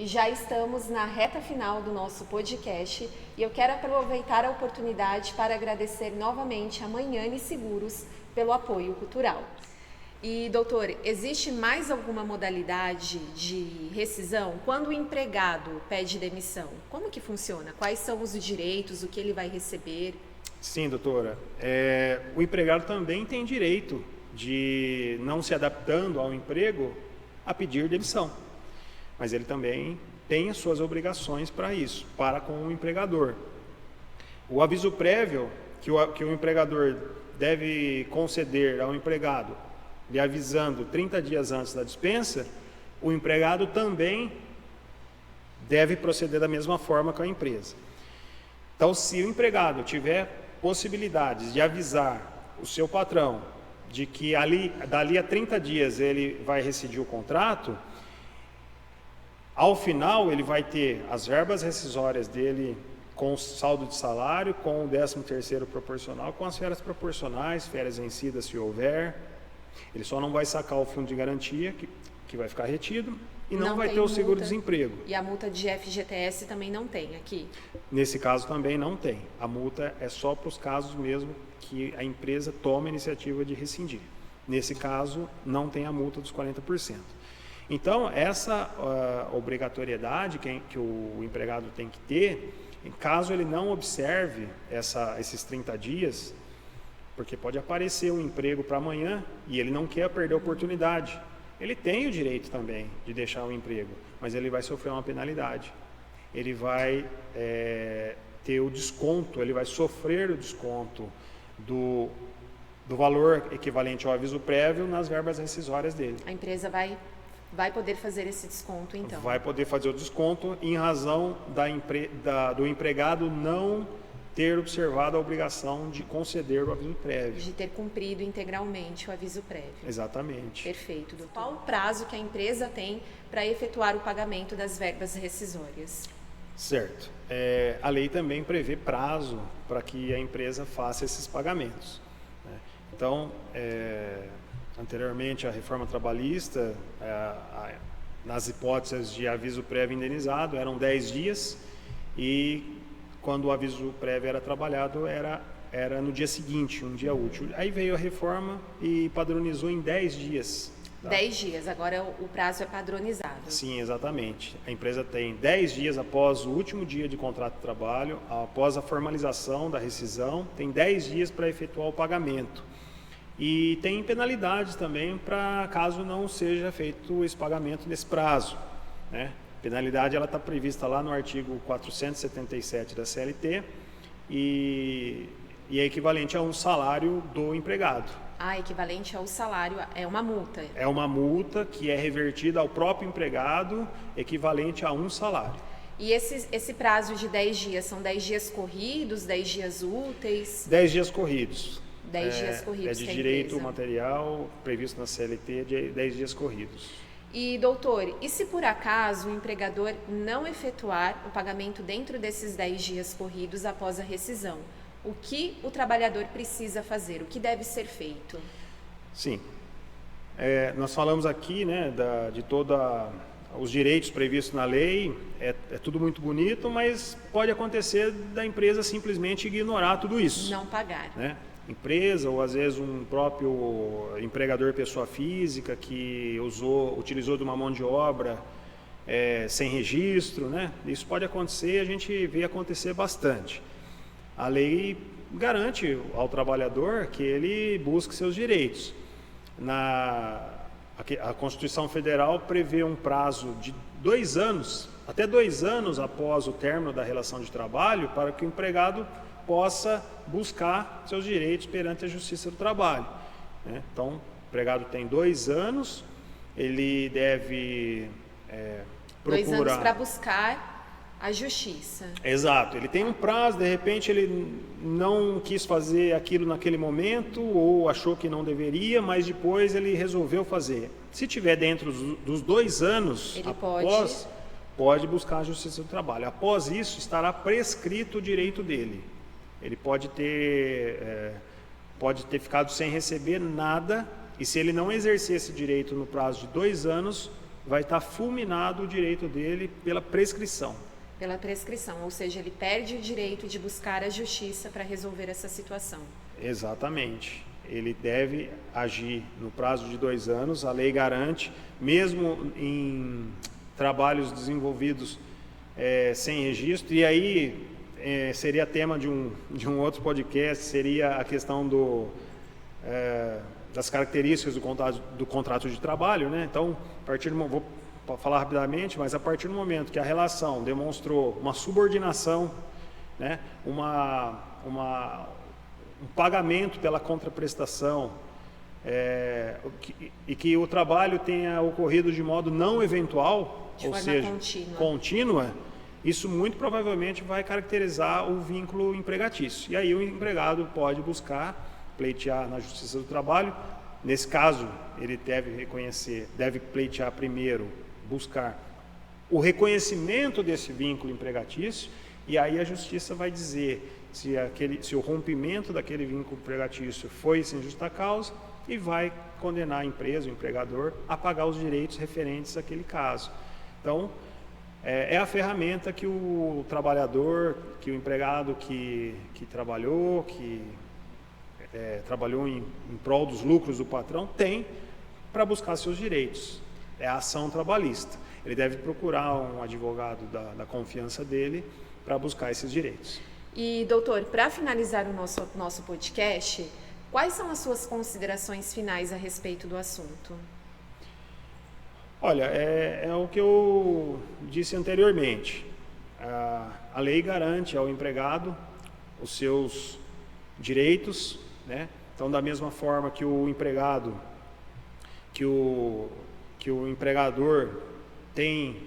E já estamos na reta final do nosso podcast e eu quero aproveitar a oportunidade para agradecer novamente a Manhane Seguros pelo apoio cultural. E, doutor, existe mais alguma modalidade de rescisão quando o empregado pede demissão? Como que funciona? Quais são os direitos, o que ele vai receber? Sim, doutora. O empregado também tem direito de, não se adaptando ao emprego, a pedir demissão. Mas ele também tem as suas obrigações para isso, para com o empregador. O aviso prévio que o empregador deve conceder ao empregado, lhe avisando 30 dias antes da dispensa, o empregado também deve proceder da mesma forma com a empresa. Então, se o empregado tiver possibilidades de avisar o seu patrão de que dali a 30 dias ele vai rescindir o contrato, ao final ele vai ter as verbas rescisórias dele com saldo de salário, com o 13º proporcional, com as férias proporcionais, férias vencidas se houver. Ele só não vai sacar o fundo de garantia, que vai ficar retido, e não vai ter o seguro-desemprego. E a multa de FGTS também não tem aqui? Nesse caso também não tem. A multa é só para os casos mesmo que a empresa toma a iniciativa de rescindir. Nesse caso, não tem a multa dos 40%. Então, essa obrigatoriedade que o empregado tem que ter, em caso ele não observe esses 30 dias, porque pode aparecer um emprego para amanhã e ele não quer perder a oportunidade. Ele tem o direito também de deixar o emprego, mas ele vai sofrer uma penalidade. Ele vai ter o desconto, ele vai sofrer o desconto do valor equivalente ao aviso prévio nas verbas rescisórias dele. A empresa vai poder fazer esse desconto, então? Vai poder fazer o desconto em razão do empregado não ter observado a obrigação de conceder o aviso prévio. De ter cumprido integralmente o aviso prévio. Exatamente. Perfeito, doutor. Qual o prazo que a empresa tem para efetuar o pagamento das verbas rescisórias? Certo. A lei também prevê prazo para que a empresa faça esses pagamentos, né? Então, anteriormente a reforma trabalhista, nas hipóteses de aviso prévio indenizado, eram 10 dias e quando o aviso prévio era trabalhado, era no dia seguinte, um dia útil. Aí veio a reforma e padronizou em 10 dias. Tá? 10 dias, agora o prazo é padronizado. Sim, exatamente. A empresa tem 10 dias após o último dia de contrato de trabalho, após a formalização da rescisão, tem 10 dias para efetuar o pagamento. E tem penalidades também para caso não seja feito esse pagamento nesse prazo, né? Penalidade ela está prevista lá no artigo 477 da CLT e é equivalente a um salário do empregado. Equivalente ao salário, é uma multa. É uma multa que é revertida ao próprio empregado, equivalente a um salário. E esse prazo de 10 dias, são 10 dias corridos, 10 dias úteis? 10 dias corridos. 10 dias corridos. É de direito material previsto na CLT de 10 dias corridos. E, doutor, e se por acaso o empregador não efetuar o pagamento dentro desses 10 dias corridos após a rescisão, o que o trabalhador precisa fazer? O que deve ser feito? Sim. Nós falamos aqui, né, de todos os direitos previstos na lei, é tudo muito bonito, mas pode acontecer da empresa simplesmente ignorar tudo isso. Não pagar. Né? Empresa ou às vezes um próprio empregador pessoa física que utilizou de uma mão de obra sem registro, né? Isso pode acontecer, a gente vê acontecer bastante. A lei garante ao trabalhador que ele busque seus direitos. A Constituição Federal prevê um prazo de 2 anos, até 2 anos após o término da relação de trabalho, para que o empregado possa buscar seus direitos perante a Justiça do Trabalho, né? Então, o empregado tem 2 anos, ele deve procurar... 2 anos para buscar a justiça. Exato, ele tem um prazo, de repente ele não quis fazer aquilo naquele momento ou achou que não deveria, mas depois ele resolveu fazer. Se tiver dentro dos 2 anos, ele pode buscar a Justiça do Trabalho. Após isso, estará prescrito o direito dele. Ele pode ter ficado sem receber nada, e se ele não exercer esse direito no prazo de 2 anos, vai estar fulminado o direito dele pela prescrição. Pela prescrição, ou seja, ele perde o direito de buscar a justiça para resolver essa situação. Exatamente. Ele deve agir no prazo de 2 anos, a lei garante, mesmo em trabalhos desenvolvidos sem registro, e aí seria tema de um outro podcast, seria a questão das características do contrato de trabalho, né? Então, vou falar rapidamente, mas a partir do momento que a relação demonstrou uma subordinação, né? um pagamento pela contraprestação, e que o trabalho tenha ocorrido de modo não eventual, ou seja, contínua, isso muito provavelmente vai caracterizar o vínculo empregatício. E aí o empregado pode pleitear na Justiça do Trabalho. Nesse caso, ele deve pleitear primeiro, buscar o reconhecimento desse vínculo empregatício, e aí a Justiça vai dizer se o rompimento daquele vínculo empregatício foi sem justa causa, e vai condenar a empresa, o empregador, a pagar os direitos referentes àquele caso. Então, é a ferramenta que o trabalhador, que o empregado que trabalhou, trabalhou em prol dos lucros do patrão, tem para buscar seus direitos. É a ação trabalhista. Ele deve procurar um advogado da confiança dele para buscar esses direitos. E, doutor, para finalizar o nosso podcast, quais são as suas considerações finais a respeito do assunto? Olha, é o que eu disse anteriormente. A lei garante ao empregado os seus direitos, né? Então, da mesma forma que o empregado, que o empregador tem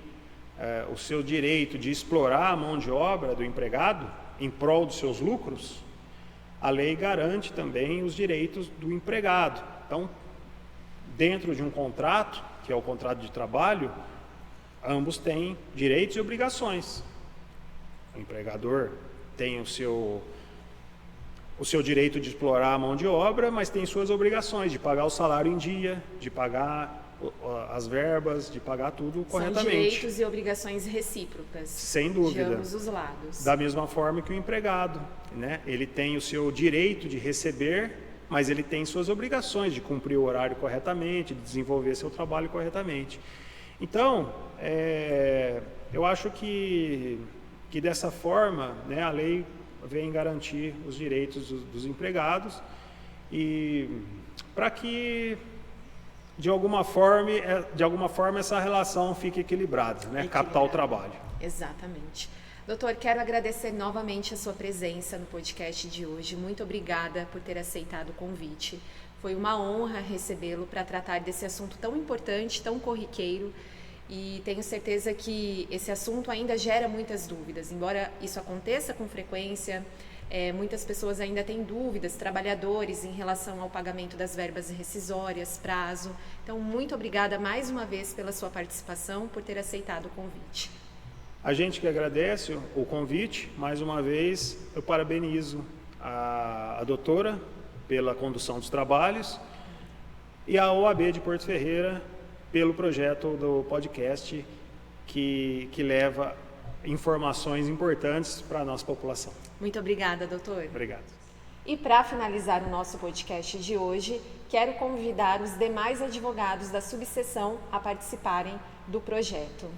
o seu direito de explorar a mão de obra do empregado em prol dos seus lucros, a lei garante também os direitos do empregado. Então, dentro de um contrato, que é o contrato de trabalho, ambos têm direitos e obrigações. O empregador tem o seu direito de explorar a mão de obra, mas tem suas obrigações de pagar o salário em dia, de pagar as verbas, de pagar tudo corretamente. São direitos e obrigações recíprocas. Sem dúvida. De ambos os lados. Da mesma forma que o empregado, né? Ele tem o seu direito de receber, mas ele tem suas obrigações de cumprir o horário corretamente, de desenvolver seu trabalho corretamente. Então, eu acho que dessa forma, né, a lei vem garantir os direitos dos empregados, e para que de alguma forma essa relação fique equilibrada, né? Capital-trabalho. Exatamente. Doutor, quero agradecer novamente a sua presença no podcast de hoje. Muito obrigada por ter aceitado o convite. Foi uma honra recebê-lo para tratar desse assunto tão importante, tão corriqueiro, e tenho certeza que esse assunto ainda gera muitas dúvidas. Embora isso aconteça com frequência, muitas pessoas ainda têm dúvidas, trabalhadores, em relação ao pagamento das verbas rescisórias, prazo. Então, muito obrigada mais uma vez pela sua participação, por ter aceitado o convite. A gente que agradece o convite. Mais uma vez, eu parabenizo a doutora pela condução dos trabalhos e a OAB de Porto Ferreira pelo projeto do podcast que leva informações importantes para a nossa população. Muito obrigada, doutor. Obrigado. E para finalizar o nosso podcast de hoje, quero convidar os demais advogados da subseção a participarem do projeto.